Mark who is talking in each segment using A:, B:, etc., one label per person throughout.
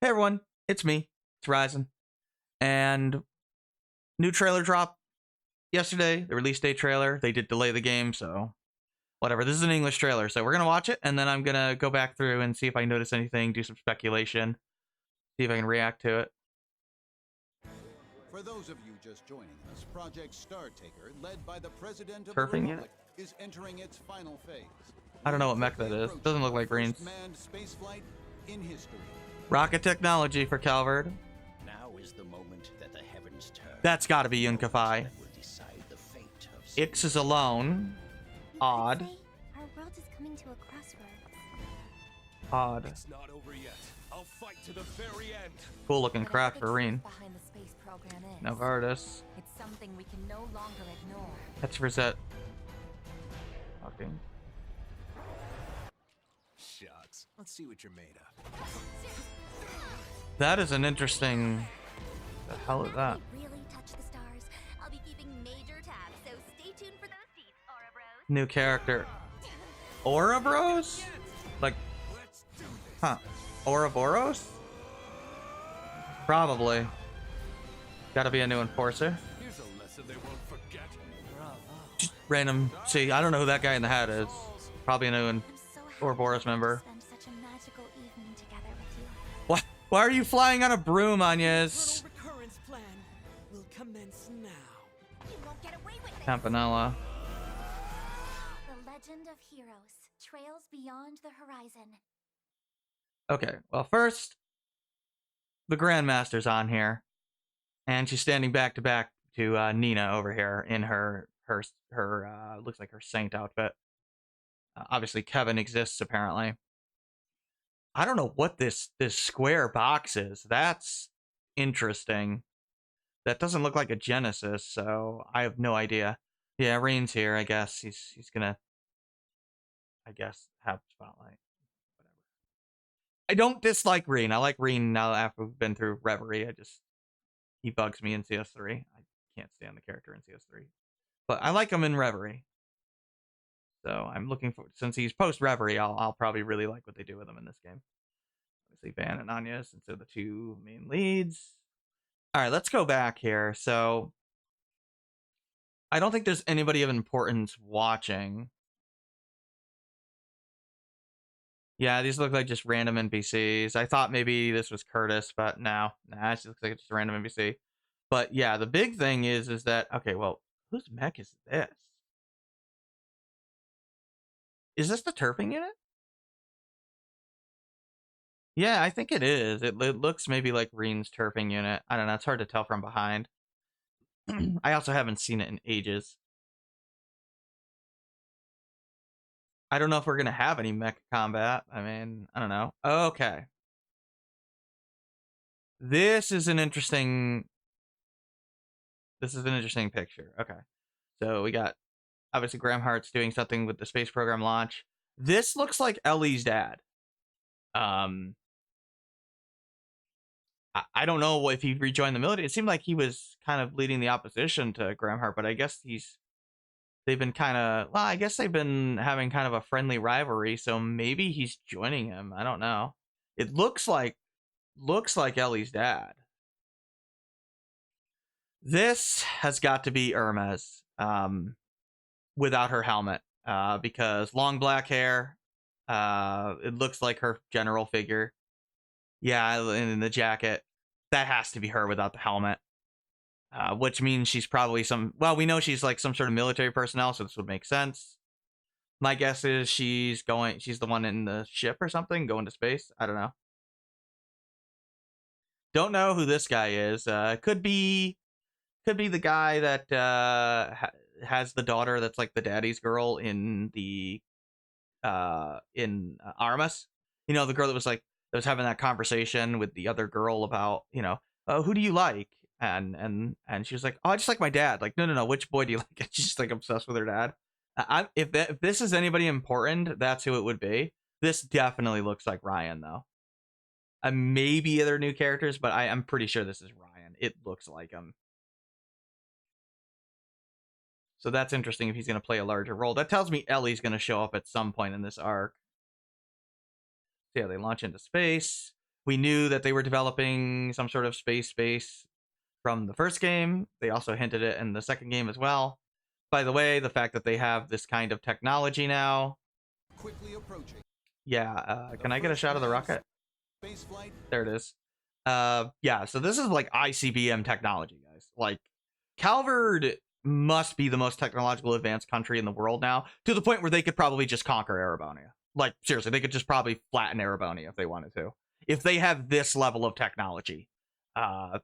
A: Hey everyone, it's me, Theorizing, and new trailer drop yesterday. The release date trailer. They did delay the game, so whatever. This is an English trailer, so we're gonna watch it, and then I'm gonna go back through and see if I notice anything, do some speculation, see if I can react to it.
B: For those of you just joining us, Project Startaker, led by the President of
A: Turfing
B: the
A: it?
B: Republic, is entering its final phase.
A: I don't know what mech that is. Doesn't look like
B: Green's.
A: Green's.
B: Manned spaceflight in history.
A: Rocket technology for Calvard.
C: Now is the moment that the heavens turn.
A: That's got to be Yunkafai.
C: That will decide the fate of
A: Ix is alone. Odd.
D: Our world is coming to a crossroads.
A: Odd.
E: It's not over yet. I'll fight to the very end.
A: Cool looking craft for Reen.
D: Behind the space program is.
A: Novartis.
D: It's something we can no longer ignore.
A: That's Rosette. Okay.
E: Shucks. Let's see what you're made of.
A: That is an interesting. The hell is that?
D: We really touch the stars. I'll be keeping major tabs, so stay tuned for those deets, Aura Bros.
A: New character. Aura Bros? Like,
E: Let's do this.
A: huh? Ouroboros? Probably. Gotta be a new enforcer.
E: Here's a lesson they won't forget.
A: Just random. See, I don't know who that guy in the hat is. Probably a new
D: I'm so happy
A: Ouroboros member.
D: to spend such a magical evening together with you.
A: What? Why are you flying on a broom, Agnes?
F: Recurrence plan will commence now.
D: You won't get away with it.
A: Campanella.
D: The legend of heroes trails beyond the horizon.
A: Okay, well, first, the Grandmaster's on here, and she's standing back to back to Nina over here in her looks like her saint outfit. Obviously, Kevin exists apparently. I don't know what this square box is. That's interesting. That doesn't look like a Genesis, so I have no idea. Yeah, Rain's here. I guess he's gonna, I guess, have spotlight. I don't dislike Reen. I like Reen now after we've been through Reverie. He bugs me in CS3. I can't stand the character in CS3. But I like him in Reverie. So I'm looking for, since he's post Reverie, I'll probably really like what they do with him in this game. Obviously Van and Anya, since they're the two main leads. Alright, let's go back here. So I don't think there's anybody of importance watching. Yeah, these look like just random NPCs. I thought maybe this was Curtis, but no. Nah, it just looks like it's just a random NPC. But yeah, the big thing is that, okay, well, whose mech is this? Is this the turfing unit? Yeah, I think it is. It looks maybe like Reen's turfing unit. I don't know, it's hard to tell from behind. I also haven't seen it in ages. I don't know if we're going to have any mecha combat. I mean, I don't know. Okay. This is an interesting picture. Okay. So we got, obviously, Graham Hart's doing something with the space program launch. This looks like Ellie's dad. I don't know if he rejoined the military. It seemed like he was kind of leading the opposition to Graham Hart, but I guess they've been kind of, well, I guess they've been having kind of a friendly rivalry, so maybe he's joining him. I don't know. It looks like Ellie's dad. This has got to be Irma's without her helmet, because long black hair. It looks like her general figure. Yeah, in the jacket. That has to be her without the helmet. Which means she's probably we know she's like some sort of military personnel, so this would make sense. My guess is she's the one in the ship or something, going to space. I don't know. Don't know who this guy is. Could be the guy that has the daughter that's like the daddy's girl in the in Armas. You know, the girl that was having that conversation with the other girl about, who do you like? And she was like, oh, I just like my dad. Like, no, which boy do you like? And she's just like obsessed with her dad. If this is anybody important, that's who it would be. This definitely looks like Ryan, though. Maybe other new characters, but I'm pretty sure this is Ryan. It looks like him. So that's interesting if he's going to play a larger role. That tells me Ellie's going to show up at some point in this arc. So yeah, they launch into space. We knew that they were developing some sort of space base from the first game. They also hinted it in the second game as well. By the way, the fact that they have this kind of technology now.
B: Quickly approaching.
A: Yeah, can I get a shot of the rocket?
B: Space flight.
A: There it is. Yeah, so this is like ICBM technology, guys. Like, Calvard must be the most technological advanced country in the world now, to the point where they could probably just conquer Erebonia. Like, seriously, they could just probably flatten Erebonia if they wanted to. If they have this level of technology. Frankly,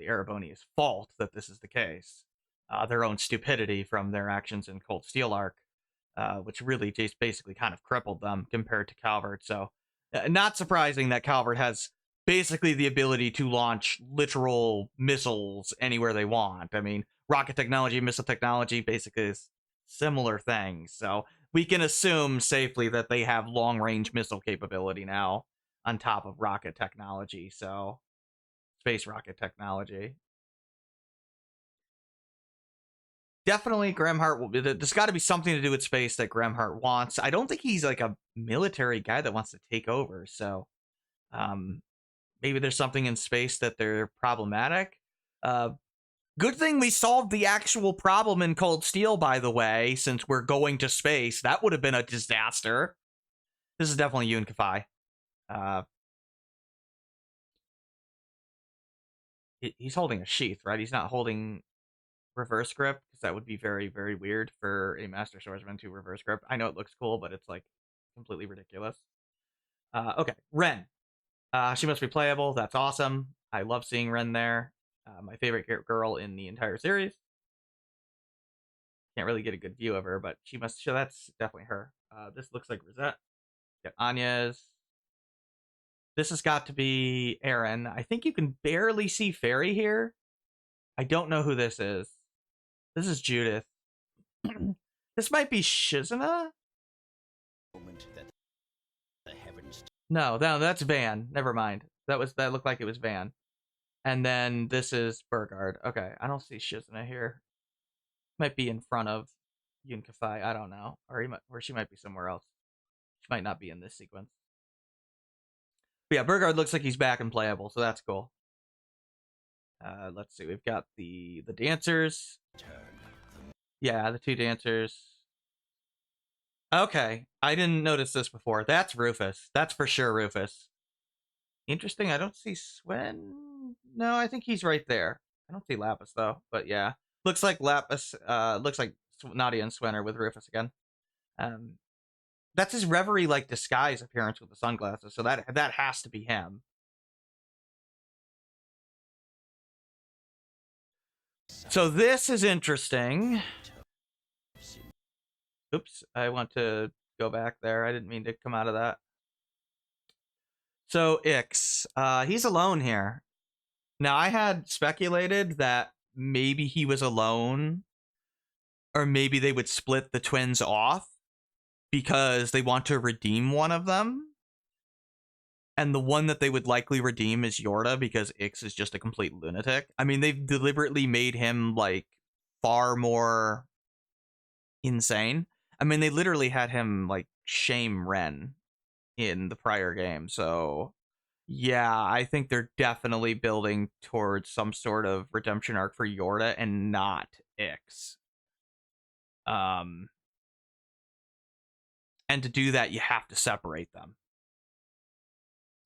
A: Erebonia's fault that this is the case. Their own stupidity from their actions in Cold Steel Arc, which really just basically kind of crippled them compared to Calvert. So, not surprising that Calvert has basically the ability to launch literal missiles anywhere they want. I mean, rocket technology, missile technology, basically is similar things. So, we can assume safely that they have long-range missile capability now on top of rocket technology. So, space rocket technology. Definitely Gramhart. There's got to be something to do with space that Gramhart wants. I don't think he's like a military guy that wants to take over. So maybe there's something in space that they're problematic. Good thing we solved the actual problem in Cold Steel, by the way, since we're going to space. That would have been a disaster. This is definitely Yoon Kafai. He's holding a sheath, right? He's not holding reverse grip, because that would be very, very weird for a Master Swordsman to reverse grip. I know it looks cool, but it's like completely ridiculous. Okay, Ren. She must be playable. That's awesome. I love seeing Ren there. My favorite girl in the entire series. Can't really get a good view of her, but she must. So that's definitely her. This looks like Rosette. Got Anya's. This has got to be Aaron. I think you can barely see Fairy here. I don't know who this is. This is Judith. This might be Shizuna? No, that's Van. Never mind. That looked like it was Van. And then this is Burgard. Okay, I don't see Shizuna here. Might be in front of Yoon Kafai. I don't know. Or she might be somewhere else. She might not be in this sequence. But yeah, Burgard looks like he's back and playable, so that's cool. Let's see. We've got the dancers. Yeah, the two dancers. Okay, I didn't notice this before. That's Rufus. That's for sure Rufus. Interesting. I don't see Swen. No, I think he's right there. I don't see Lapis though. But yeah, looks like Lapis. Looks like Nadia and Swen are with Rufus again. That's his Reverie like disguise appearance with the sunglasses. So that has to be him. So this is interesting. Oops, I want to go back there. I didn't mean to come out of that. So Ix, he's alone here. Now I had speculated that maybe he was alone, or maybe they would split the twins off because they want to redeem one of them. And the one that they would likely redeem is Yorda, because Ix is just a complete lunatic. I mean, they've deliberately made him like far more insane. I mean, they literally had him like shame Ren in the prior game. So yeah, I think they're definitely building towards some sort of redemption arc for Yorda and not Ix. And to do that, you have to separate them.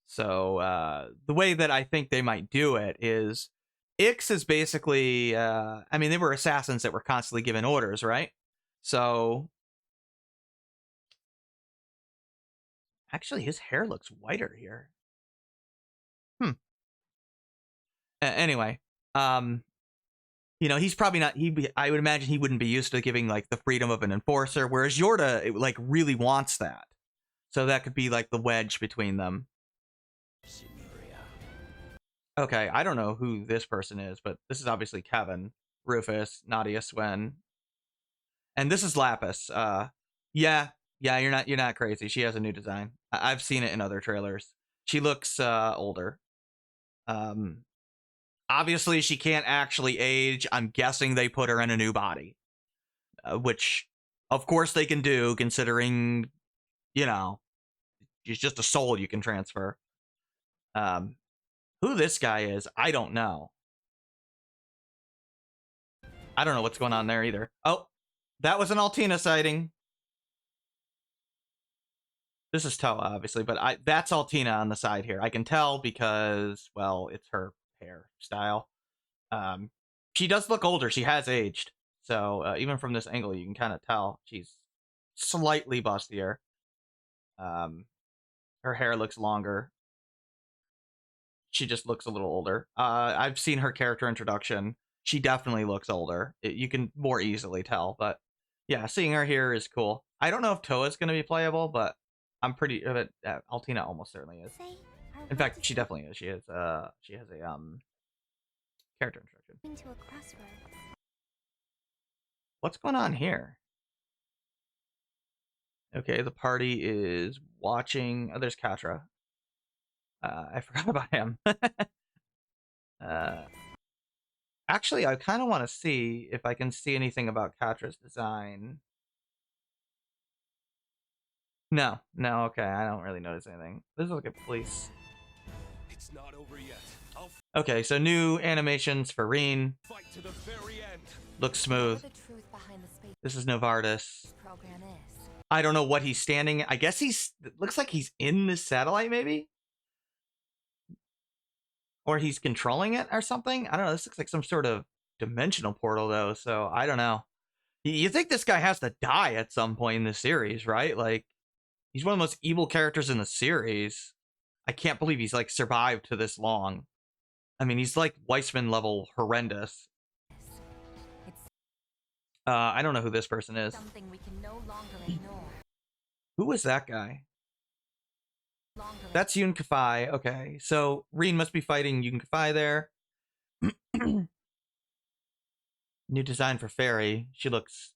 A: So the way that I think they might do it is Ix is basically, I mean, they were assassins that were constantly given orders, right? So actually, his hair looks whiter here. Anyway, you know, he's probably not. I would imagine he wouldn't be used to giving like the freedom of an enforcer, whereas Yorda like really wants that. So that could be like the wedge between them. Okay, I don't know who this person is, but this is obviously Kevin, Rufus, Nadia, Swen, and this is Lapis. Yeah, you're not crazy. She has a new design. I've seen it in other trailers. She looks older. Obviously, she can't actually age. I'm guessing they put her in a new body, which, of course, they can do, considering, you know, She's just a soul you can transfer. Who this guy is, I don't know. I don't know what's going on there either. Oh, that was an Altina sighting. This is Toa, obviously, but that's Altina on the side here. I can tell because, well, it's her hairstyle. She does look older. She has aged. So even from this angle, you can kind of tell she's slightly bustier. Her hair looks longer. She just looks a little older. I've seen her character introduction. She definitely looks older. You can more easily tell, but yeah, seeing her here is cool. I don't know if Toa's going to be playable, but I'm pretty. Altina almost certainly is. In fact, she definitely is. She is. She has a character introduction.
D: Into a crossroads.
A: What's going on here? Okay, the party is watching. Oh, there's Katra. I forgot about him. Actually, I kind of want to see if I can see anything about Katra's design. No, okay, I don't really notice anything. This is like a police.
E: It's not over yet. I'll
A: Okay, so new animations for Reen.
E: fight to the very end.
A: Looks smooth.
D: The truth behind the space
A: This is Novartis.
D: program is.
A: I don't know what he's standing. I guess it looks like he's in the satellite, maybe? Or he's controlling it or something? I don't know. This looks like some sort of dimensional portal, though, so I don't know. You think this guy has to die at some point in the series, right? Like, he's one of the most evil characters in the series. I can't believe he's, like, survived to this long. I mean, he's, like, Weissman level horrendous. I don't know who this person is.
D: Something we can no longer ignore.
A: Who was that guy? That's Yun Kafai. Okay, so Reen must be fighting Yun Kafai there. New design for Fairy. She looks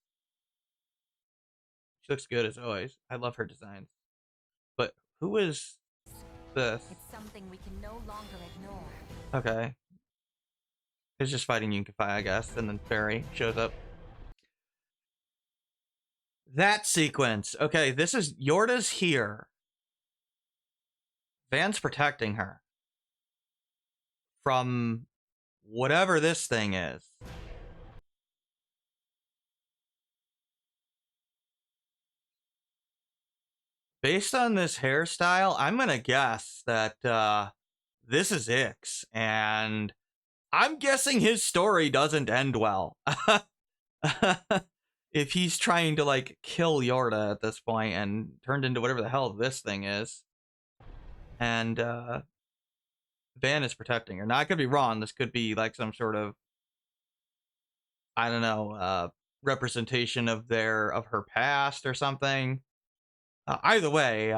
A: good as always. I love her designs. But who is this?
D: It's something we can no longer ignore.
A: Okay. It's just fighting Yun Kafai, I guess, and then Fairy shows up. That sequence. Okay, this is Yorda's here. Van's protecting her from whatever this thing is. Based on this hairstyle, I'm gonna guess that this is Ix, and I'm guessing his story doesn't end well. If he's trying to, like, kill Yorda at this point and turned into whatever the hell this thing is. And Van is protecting her. Now, I could be wrong. This could be like some sort of, I don't know, representation of her past or something. Either way,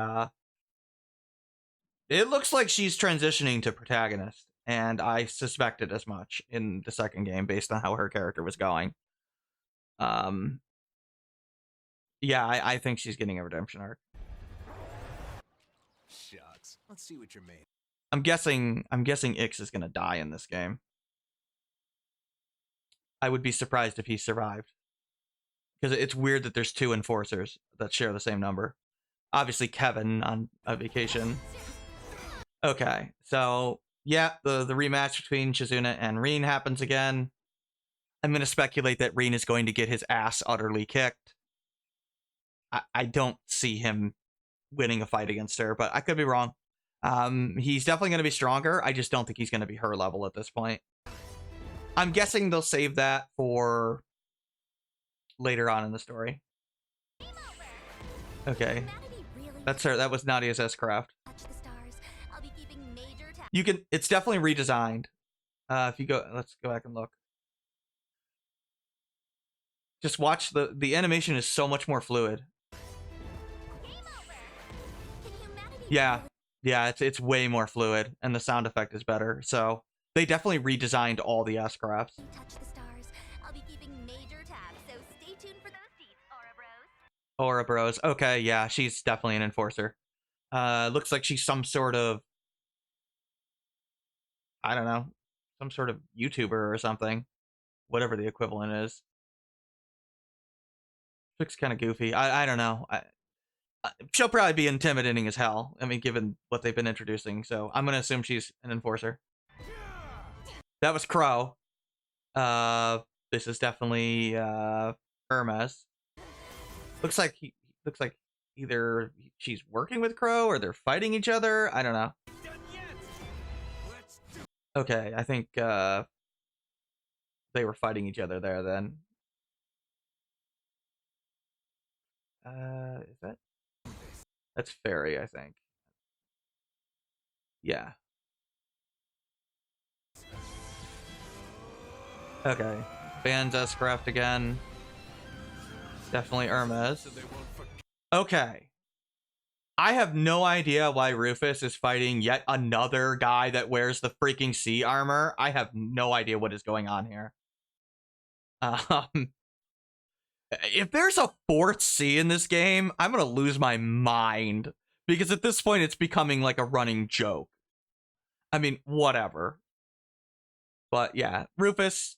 A: it looks like she's transitioning to protagonist, and I suspected as much in the second game based on how her character was going. Yeah, I think she's getting a redemption arc.
E: Shucks. Let's see what you're made.
A: I'm guessing Ix is gonna die in this game. I would be surprised if he survived. Because it's weird that there's two enforcers that share the same number. Obviously Kevin on a vacation. Okay, so yeah, the rematch between Shizuna and Reen happens again. I'm gonna speculate that Reen is going to get his ass utterly kicked. I don't see him winning a fight against her, but I could be wrong. He's definitely going to be stronger. I just don't think he's going to be her level at this point. I'm guessing they'll save that for later on in the story. Okay. That's her. That was Nadia's S-Craft. You can, it's definitely redesigned. If you go, let's go back and look. Just watch the animation is so much more fluid. Yeah, it's way more fluid, and the sound effect is better. So they definitely redesigned all the S-Crafts.
D: Touch the stars. I'll be keeping major tabs, so stay tuned for those feats, Aura Bros.
A: Aura Bros. Okay, yeah, she's definitely an enforcer. Looks like she's some sort of, I don't know, some sort of YouTuber or something. Whatever the equivalent is. Looks kind of goofy. I don't know. she'll probably be intimidating as hell. I mean, given what they've been introducing. So I'm gonna assume she's an enforcer. That was Crow. This is definitely Hermes. Looks like either she's working with Crow or they're fighting each other. I don't know. Okay, I think they were fighting each other there then. Is that? That's Fairy, I think. Yeah. Okay. Bans Escraft again. Definitely Hermes. Okay. I have no idea why Rufus is fighting yet another guy that wears the freaking sea armor. I have no idea what is going on here. If there's a fourth C in this game, I'm gonna lose my mind. Because at this point, it's becoming like a running joke. I mean, whatever. But yeah, Rufus,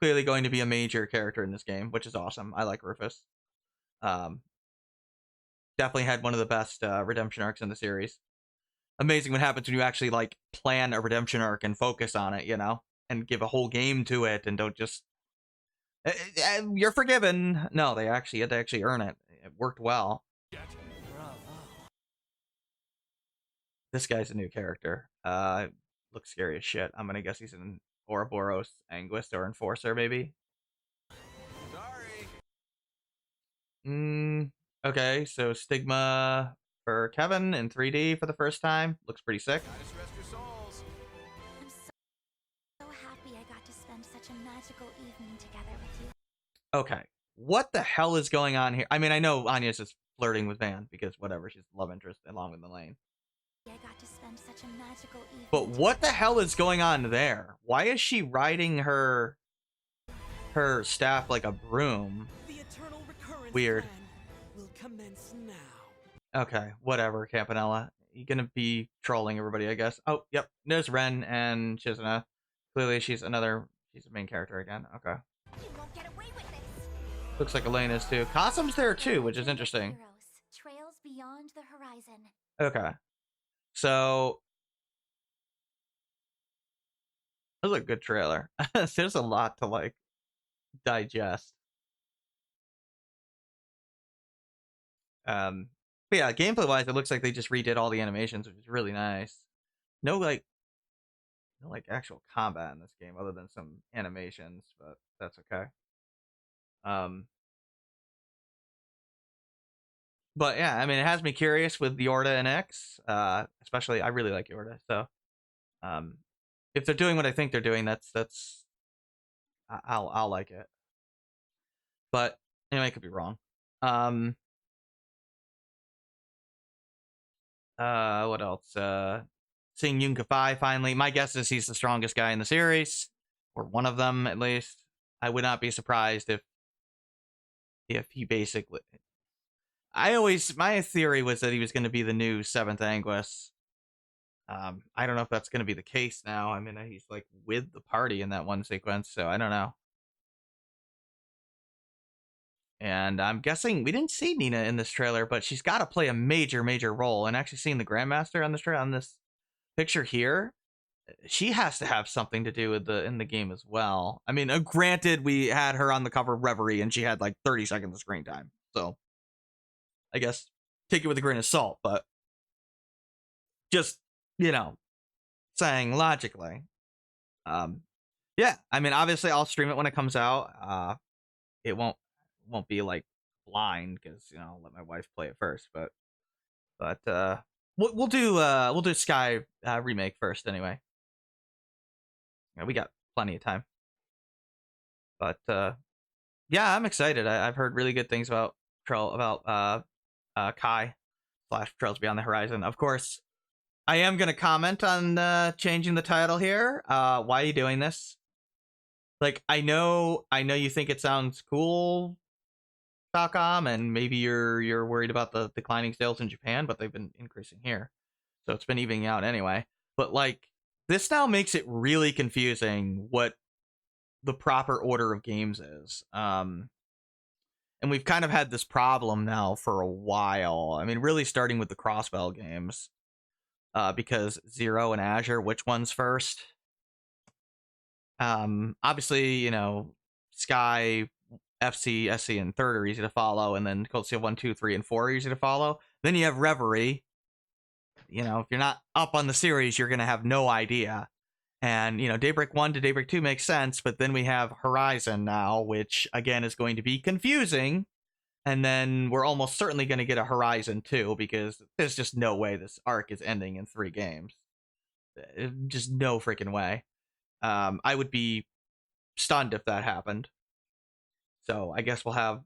A: clearly going to be a major character in this game, which is awesome. I like Rufus. Definitely had one of the best redemption arcs in the series. Amazing what happens when you actually like plan a redemption arc and focus on it, you know, and give a whole game to it and don't just you're forgiven. No, they actually had to actually earn it. It worked well. This guy's a new character. Looks scary as shit. I'm gonna guess he's an Ouroboros Anguist or Enforcer, maybe.
E: Sorry.
A: Okay, so Stigma for Kevin in 3D for the first time. Looks pretty sick.
E: Goddess rest your souls.
D: I'm so happy I got to spend such a magical evening together with you.
A: Okay, what the hell is going on here? I mean, I know Anya's just flirting with Van because whatever, she's the love interest along with Elaine.
D: I got to spend such a magical evening.
A: But what the hell is going on there? Why is she riding her staff like a broom?
F: The eternal recurrence
A: Weird.
F: plan will commence now.
A: Okay, whatever, Campanella. You're gonna be trolling everybody, I guess. Oh, yep. There's Ren and Chizuna. Clearly, she's a main character again. Okay.
D: You won't get away with this.
A: Looks like Elaine is too. Kasum's there too, which is interesting.
D: Trails beyond the horizon.
A: Okay. So that was a good trailer. There's a lot to like digest. But yeah, gameplay wise, it looks like they just redid all the animations, which is really nice. No like actual combat in this game other than some animations, but that's okay. But yeah, I mean, it has me curious with Yorda and X. Especially, I really like Yorda. So, if they're doing what I think they're doing, I'll like it. But anyway, I could be wrong. What else? Seeing Yunka Fi finally. My guess is he's the strongest guy in the series, or one of them at least. I would not be surprised if he basically. My theory was that he was going to be the new 7th Anguis. I don't know if that's going to be the case now. I mean, he's like with the party in that one sequence, so I don't know. And I'm guessing we didn't see Nina in this trailer, but she's got to play a major, major role. And actually seeing the Grandmaster on this picture here, she has to have something to do with in the game as well. I mean, granted, we had her on the cover of Reverie, and she had like 30 seconds of screen time, so. I guess take it with a grain of salt, but just, you know, saying logically. Yeah, I mean, obviously I'll stream it when it comes out. It won't be like blind because, you know, I'll let my wife play it first, but we'll do Sky remake first anyway. Yeah, we got plenty of time. But yeah, I'm excited. I've heard really good things about Kai / Trails Beyond the Horizon. Of course, I am going to comment on changing the title here. Why are you doing this? Like, I know you think it sounds cool, Falcom, and maybe you're worried about the declining sales in Japan, but they've been increasing here, so it's been evening out anyway. But like, this now makes it really confusing what the proper order of games is. And and we've kind of had this problem now for a while. I mean, really starting with the Crossbell games, because Zero and Azure, which one's first? Obviously, you know, Sky, FC, SC, and third are easy to follow, and then Cold Steel 1, 2, 3, and 4 are easy to follow. Then you have Reverie. You know, if you're not up on the series, you're going to have no idea. And, you know, Daybreak 1 to Daybreak 2 makes sense, but then we have Horizon now, which, again, is going to be confusing. And then we're almost certainly going to get a Horizon 2, because there's just no way this arc is ending in 3 games. Just no freaking way. I would be stunned if that happened. So I guess we'll have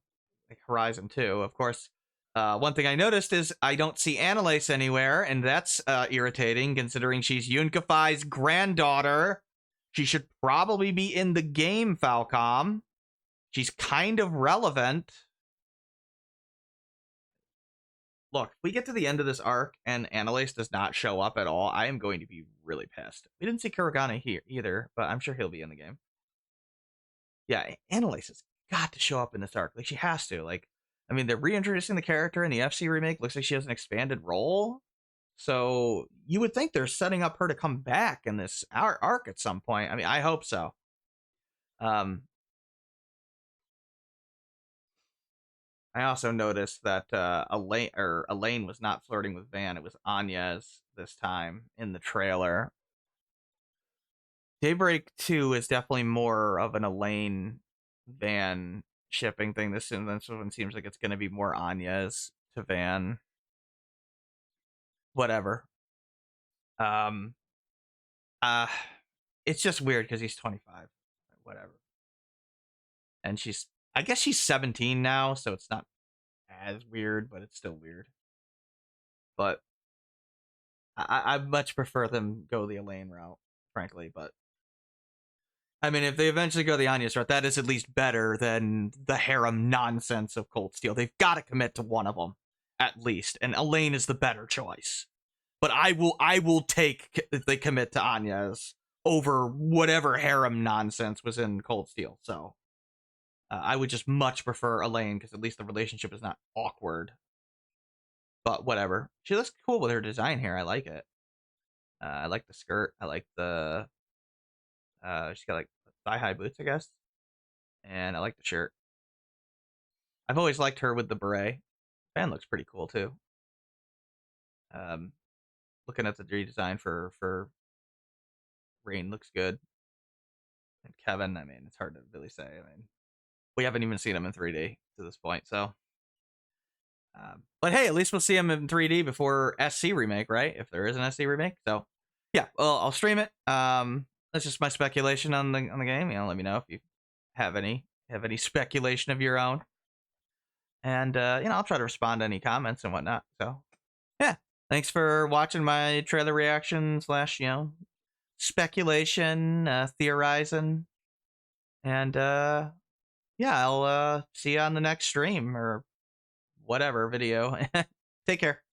A: like Horizon 2. Of course, one thing I noticed is I don't see Annalise anywhere, and that's irritating considering she's Yunkafai's granddaughter. She should probably be in the game, Falcom. She's kind of relevant. Look, if we get to the end of this arc and Annalise does not show up at all, I am going to be really pissed. We didn't see Kurogane here either, but I'm sure he'll be in the game. Yeah, Annalise has got to show up in this arc. Like, she has to. Like, I mean, they're reintroducing the character in the FC remake. Looks like she has an expanded role. So you would think they're setting up her to come back in this arc at some point. I mean, I hope so. I also noticed that Elaine was not flirting with Van. It was Anya's this time in the trailer. Daybreak 2 is definitely more of an Elaine Van shipping thing. This one seems like it's going to be more Anya's to Van. Whatever. It's just weird because he's 25. Whatever. And I guess she's 17 now, so it's not as weird, but it's still weird. But I much prefer them go the Elaine route, frankly. But I mean, if they eventually go the Anya's route, that is at least better than the harem nonsense of Cold Steel. They've got to commit to one of them, at least. And Elaine is the better choice. But I will take if they commit to Anya's over whatever harem nonsense was in Cold Steel. So I would just much prefer Elaine, because at least the relationship is not awkward. But whatever. She looks cool with her design here. I like it. I like the skirt. I like the... she's got like thigh-high boots, I guess. And I like the shirt. I've always liked her with the beret. Fan looks pretty cool, too. Looking at the redesign for Rain looks good. And Kevin, I mean, it's hard to really say. I mean, we haven't even seen him in 3D to this point, so... but hey, at least we'll see him in 3D before SC remake, right? If there is an SC remake. So, yeah, well, I'll stream it. That's just my speculation on the game. You know, let me know if you have any speculation of your own, and you know, I'll try to respond to any comments and whatnot. So, yeah, thanks for watching my trailer reaction / you know, speculation, theorizing, and yeah, I'll see you on the next stream or whatever video. Take care.